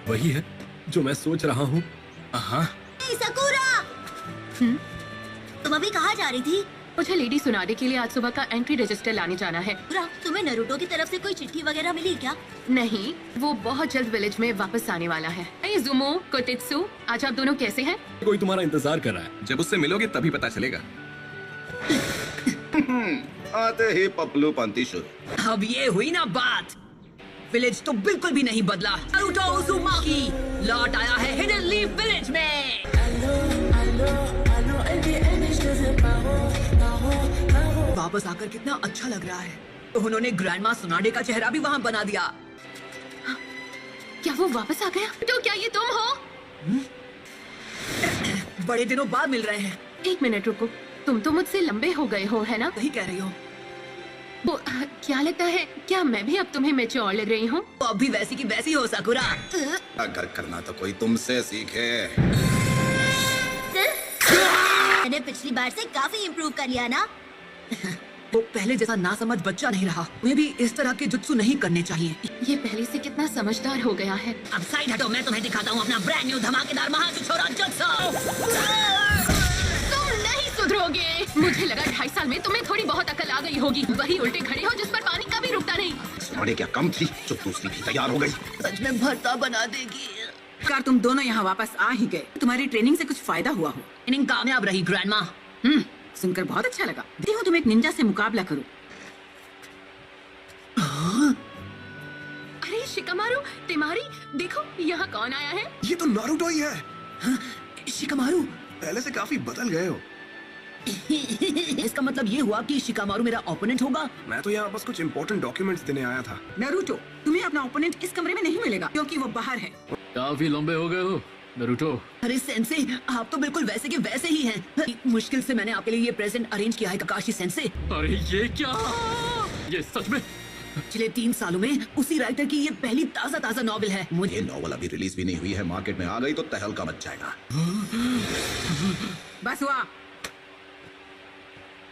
वही है जो मैं सोच रहा हूँ। हाँ, सकुरा, तुम अभी कहाँ जा रही थी? मुझे लेडी सुनाडे के लिए आज सुबह का एंट्री रजिस्टर लाने जाना है। सकुरा, तुम्हें नरूटो की तरफ से कोई चिट्ठी वगैरह मिली क्या? नहीं, वो बहुत जल्द विलेज में वापस आने वाला है। ज़ुमो, कोटेत्सु, आज आप दोनों कैसे हैं? कोई तुम्हारा इंतजार कर रहा है। जब उससे मिलोगे तभी पता चलेगा। आते ही पपलू पंती शुरू। अब ये हुई ना बात। विलेज तो बिल्कुल भी नहीं बदला। नारुतो उज़ुमाकी लौट आया है हिडन लीफ विलेज में। वापस आकर कितना अच्छा लग रहा है। तो उन्होंने ग्रैंडमा सुनाडे का चेहरा भी वहाँ बना दिया। क्या वो वापस आ गया? तो क्या ये तुम हो? बड़े दिनों बाद मिल रहे हैं। एक मिनट रुको, तुम तो मुझसे लंबे हो गए हो, है ना? सही कह रही हो। वो क्या लगता है, क्या मैं भी अब तुम्हें मैच्योर लग रही हूँ? तो अब भी वैसी की वैसी हो साकुरा। अगर करना तो कोई तुमसे सीखे। मैंने पिछली बार से काफी इम्प्रूव कर लिया ना। वो पहले जैसा नासमझ बच्चा नहीं रहा। उन्हें भी इस तरह के जुत्सु नहीं करने चाहिए। ये पहले से कितना समझदार हो गया है। अब साइड हटो, मैं तुम्हें दिखाता हूँ अपना ब्रांड न्यू धमाकेदार महाजुछोरा जुत्सु। तुम नहीं सुधरोगे। मुझे लगा 2.5 साल में तुम्हें थोड़ी बहुत अकल आ गई होगी। वही उल्टे खड़े हो जिस पर पानी कभी रुकता नहीं। सुनाडे क्या कम थी जो दूसरी भी तैयार हो गई। सच में भरता बना देगी। कार तुम दोनों यहाँ वापस आ ही गए। तुम्हारी ट्रेनिंग से कुछ फायदा हुआ हो? ट्रेनिंग कामयाब रही ग्रैंडमा। सुनकर बहुत अच्छा लगा। देखो तुम एक निंजा से मुकाबला करो। अरे शिकामारू, तिमारी, देखो यहाँ कौन आया है? ये तो नारुतो ही है। शिकामारू, पहले से काफी बदल गए हो। इसका मतलब ये हुआ कि शिकामारू मेरा ओपोनेंट होगा। मैं तो यहाँ बस कुछ इम्पोर्टेंट डॉक्यूमेंट्स देने आया था। नरूटो, तुम्हें अपना ओपोनेंट इस कमरे में नहीं मिलेगा क्योंकि वो बाहर है। काफी लंबे हो गए हो नारुतो। अरे सेंसे, आप तो बिल्कुल वैसे के वैसे ही हैं। मुश्किल से मैंने आपके लिए ये प्रेजेंट अरेंज किया है ककाशी सेंसे। अरे ये क्या? ये सच में? पिछले 3 सालों में उसी राइटर की ये पहली ताजा नॉवेल है। ये मुझे नॉवल अभी रिलीज भी नहीं हुई है, मार्केट में आ गई तो तहलका मच जाएगा। बस हुआ।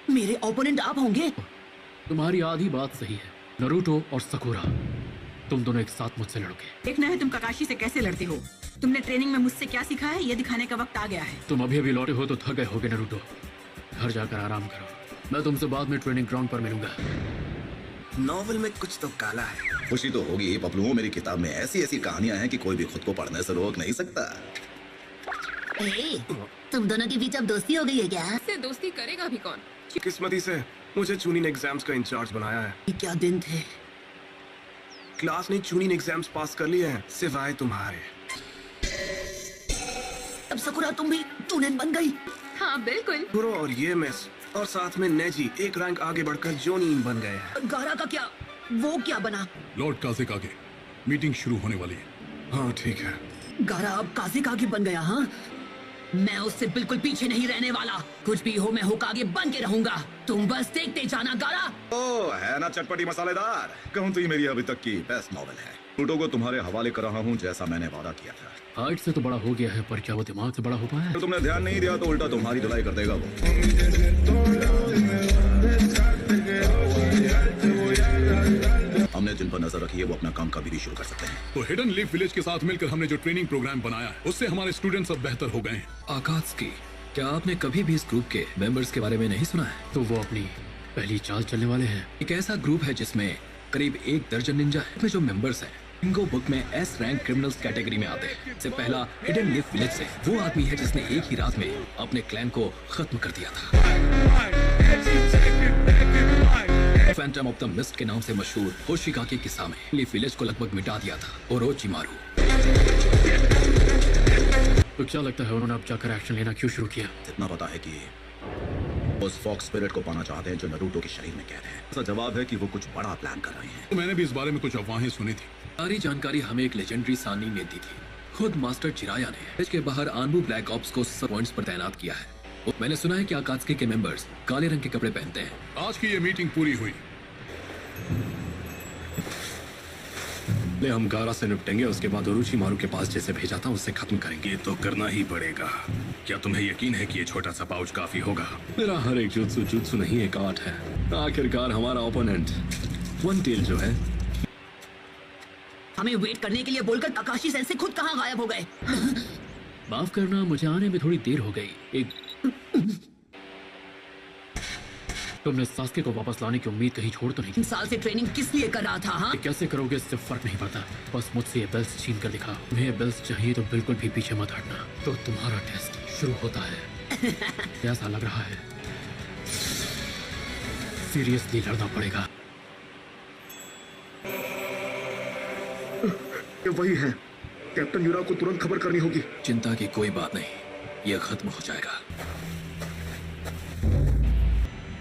मेरे ओपोनेंट आप होंगे। तुम्हारी आधी बात सही है। नारुतो और सकुरा, तुम दोनों एक साथ मुझसे लड़ोगे। देखना है तुम ककाशी से कैसे लड़ते हो। तुमने ट्रेनिंग में मुझसे क्या सीखा है ये दिखाने का वक्त आ गया है। तुम अभी लौटे हो तो थक गए होगे नारुतो। घर जाकर आराम करो। मैं तुमसे बाद में ट्रेनिंग ग्राउंड पर मिलूंगा। नॉवल में कुछ तो काला है। खुशी तो होगी ही पपलू, मेरी किताब में ऐसी ऐसी कहानियां हैं कि कोई भी खुद को पढ़ने से रोक नहीं सकता। तुम दोनों के बीच अब दोस्ती हो गई है क्या? इससे दोस्ती करेगा भी कौन? किस्मती से मुझे चूनिन एग्जाम्स का इंचार्ज बनाया है। ये क्या दिन थे। क्लास ने चूनिन एग्जाम्स पास कर लिए हैं सिवाय तुम्हारे। अब सकुरा तुम भी चूनिन बन गई। हाँ बिल्कुल। गुरो और ये मिस और साथ में नेजी एक रैंक आगे बढ़कर जोनीन बन गए हैं। गारा का क्या, वो क्या बना? लॉर्ड काज़ेक आगे मीटिंग शुरू होने वाली है। हाँ ठीक है। गारा अब काज़ेक आगे बन गया। हाँ, मैं उससे बिल्कुल पीछे नहीं रहने वाला। कुछ भी हो मैं होकागे बन के रहूंगा। तुम बस देखते जाना गारा। ओ है ना चटपटी मसालेदार। कहूँ तो ये मेरी अभी तक की बेस्ट नॉवल है। नारुतो को तुम्हारे हवाले कर रहा हूँ जैसा मैंने वादा किया था। हाइट से तो बड़ा हो गया है, पर क्या वो दिमाग से बड़ा हो पाया? अगर तुमने ध्यान नहीं दिया तो उल्टा तुम्हारी धुलाई कर देगा वो। हमने जिन पर नजर रखी है वो अपना काम कभी भी शुरू कर सकते हैं। तो हिडन लीफ विलेज के साथ मिलकर हमने जो ट्रेनिंग प्रोग्राम बनाया है उससे हमारे स्टूडेंट्स अब बेहतर हो गए हैं। आकात्सुकी, क्या आपने कभी भी इस ग्रुप के मेंबर्स के बारे में नहीं सुना है? तो वो अपनी पहली चाल चलने वाले हैं। एक ऐसा ग्रुप है जिसमें करीब 1 दर्जन निंजा है। इसमें जो मेंबर्स हैं इनको बुक में एस रैंक क्रिमिनल्स कैटेगरी में आते हैं। इससे पहला हिडन लीफ विलेज से वो आदमी है जिसने एक ही रात में अपने क्लैन को खत्म कर दिया था। फैंटम ऑफ द मिस्ट के नाम से मशहूर होशिगाकी किस्सा में लीफ विलेज को लगभग मिटा दिया था ओरोचिमारू। तो क्या लगता है उन्होंने अब जाकर एक्शन लेना क्यों शुरू किया? इतना पता है कि उस फॉक्स स्पिरिट को पाना चाहते हैं जो नारुतो के शरीर में कैद है। ऐसा जवाब है कि वो कुछ बड़ा प्लान कर रहे हैं। तो मैंने भी इस बारे में कुछ अफवाहें सुनी थी। सारी जानकारी हमें एक लेजेंडरी सानी ने दी थी। खुद मास्टर चिराया ने इसके बाहर आनबू ब्लैक ऑप्स को सब पॉइंट्स पर तैनात किया है। मैंने सुना है कि आकात्सुकी के मेंबर्स काले रंग के कपड़े पहनते हैं। आज की ये मीटिंग पूरी हुई। हम गारा से निपटेंगे, उसके बाद ओरोचिमारू के पास जैसे भेजा था उससे खत्म करेंगे। ये तो करना ही पड़ेगा। क्या तुम्हें यकीन है कि ये छोटा सा पाउच काफी होगा? मेरा हर एक जुत्सु नहीं एक आर्ट है। आखिरकार हमारा ओपोनेंट वन टेल जो है हमें वेट करने के लिए बोलकर काकाशी सेंसे खुद कहाँ गायब हो गए? माफ करना, मुझे आने में थोड़ी देर हो गई। तुमने सास्के को वापस लाने की उम्मीद कहीं छोड़ तो नहीं? 3 साल से ट्रेनिंग किस लिए कर रहा था? हाँ, ये कैसे करोगे इससे फर्क नहीं पड़ता। बस मुझसे ये बेल्ट छीन कर दिखा। तुम्हें ये बेल्ट चाहिए तो बिल्कुल भी पीछे मत हटना। तो तुम्हारा टेस्ट शुरू होता है। कैसा लग रहा है? सीरियसली लड़ना पड़ेगा। ये वही है। कैप्टन यूरा को तुरंत खबर करनी होगी। चिंता की कोई बात नहीं, यह खत्म हो जाएगा।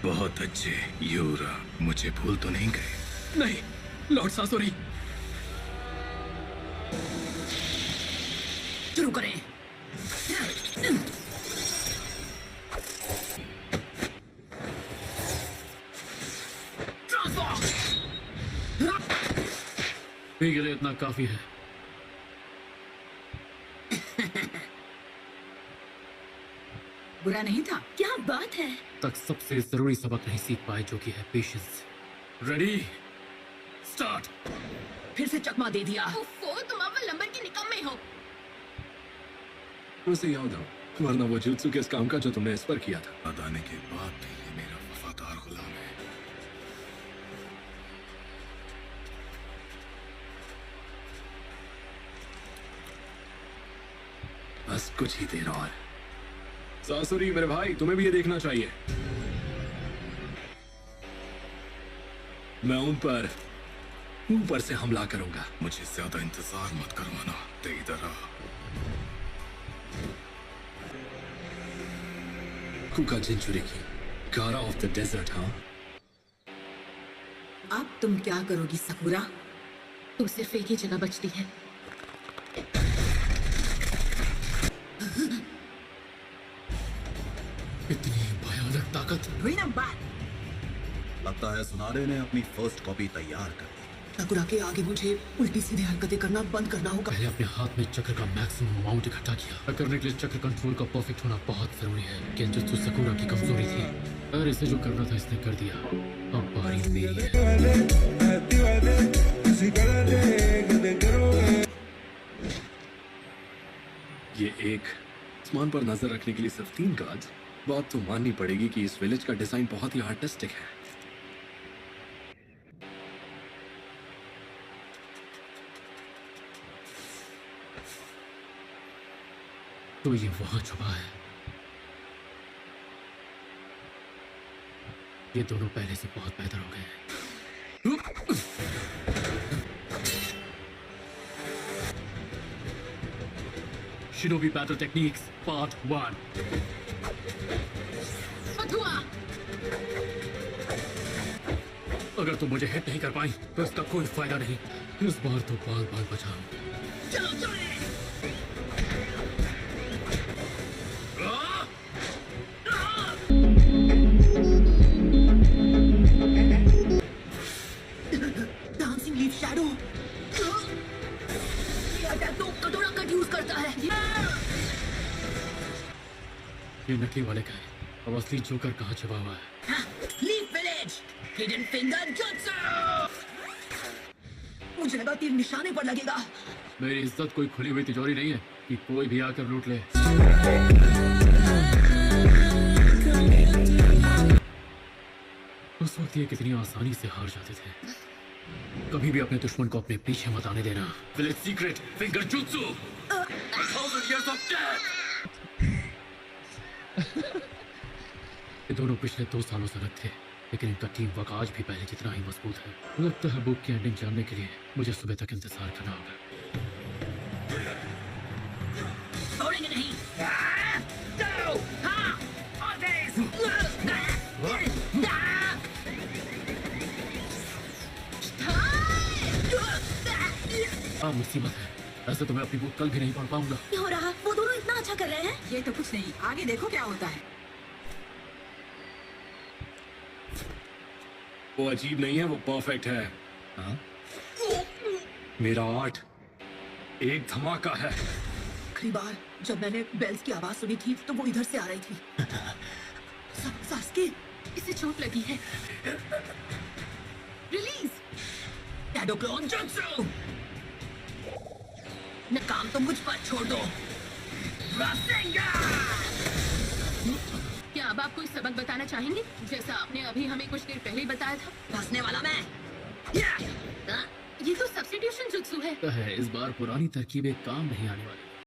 बहुत अच्छे यूरा, मुझे भूल तो नहीं गए? नहीं, लॉर्ड सासोरी। शुरू करें। ठीक है, इतना काफी है। बुरा नहीं था। क्या बात है? तक सबसे जरूरी सबक नहीं सीख पाए, जो कि है पेशेंस। Ready, start. फिर से चकमा दे दिया। उफ़ो, तुम अव्वल नंबर के निकम्मे हो। मुझे याद आओ, वरना वो जुत्सु के इस काम का जो तुमने इस पर किया था। याद आने के बाद भी ये मेरा वफादार गुलाम है। बस कुछ ही देर और। सासुरी मेरे भाई, तुम्हें भी ये देखना चाहिए। मैं उन पर ऊपर से हमला करूंगा। मुझे ज्यादा इंतजार मत करवाना। ते इधर आ। कुका जिंचुरी की गारा ऑफ द डेजर्ट। हाँ, अब तुम क्या करोगी सकुरा? तो सिर्फ एक ही जगह बचती है। इतनी भयानक ताकत। हुई ना बात? लगता है सुनारे ने अपनी फर्स्ट कॉपी तैयार कर दी। सकुरा के आगे मुझे उल्टी सीधी हरकतें करना बंद करना होगा। पहले अपने हाथ में चक्र का मैक्सिमम अमाउंट इकट्ठा किया। करने के लिए चक्र कंट्रोल का परफेक्ट होना बहुत जरूरी है। केंजुत्सु सकुरा की कमजोरी थी, और इसे जो करना था इसने कर दिया। अब बारी मेरी है। ये एक आसमान पर नजर रखने के लिए सिर्फ 3 गार्ड्स। बात तो माननी पड़ेगी कि इस विलेज का डिजाइन बहुत ही आर्टिस्टिक है। तो ये वहां छुपा है। ये दोनों पहले से बहुत बेहतर हो गए हैं। Shinobi battle techniques part 1। Fatuha, अगर तुम मुझे हिट नहीं कर पाई तो इसका कोई फायदा नहीं। इस बार तो बाल बाल बचाओ। चलो चले। Dancing leaf shadow. ये अटैक तो कटोरा कट यूज करता है। ये नकली वाले का है। अब असली जोकर कहाँ छुपा हुआ है? Leaf village hidden finger jutsu. मुझे लगा तीर निशाने पर लगेगा। मेरी इज्जत कोई खुली हुई तिजोरी नहीं है कि कोई भी आकर लूट ले। उस वक्त ये कितनी आसानी से हार जाते थे। कभी भी अपने दुश्मन को अपने पीछे मत आने देना। Village secret finger jutsu. 1000 years of death। ये दोनों पिछले 2 सालों से अलग थे, लेकिन इनका टीम वर्क आज भी पहले जितना ही मजबूत है। लगता है बुक की एंडिंग जानने के लिए मुझे सुबह तक इंतजार करना होगा। छोड़ेंगे नहीं। दो, हाँ, और तेज। मुसीबत है। ऐसे तो मैं अपनी बुक कल भी नहीं पढ़ पाऊंगा। क्या हो रहा? वो दोनों इतना अच्छा कर रहे हैं। ये तो कुछ नहीं, आगे देखो क्या होता है। वो अजीब नहीं है, वो परफेक्ट है। हाँ? मेरा आर्ट एक धमाका है। आखिरी बार जब मैंने बेल्स की आवाज सुनी थी तो वो इधर से आ रही थी। सास्के, इसे चोट लगी है। रिलीज। Shadow clone jutsu. न काम तो मुझ पर छोड़ दो। क्या अब आप कोई सबक बताना चाहेंगे, जैसा आपने अभी हमें कुछ देर पहले बताया था? फंसने वाला मैं। ये तो सब्स्टिट्यूशन जुत्सु है। इस बार पुरानी तरकीबें काम नहीं आने वाली।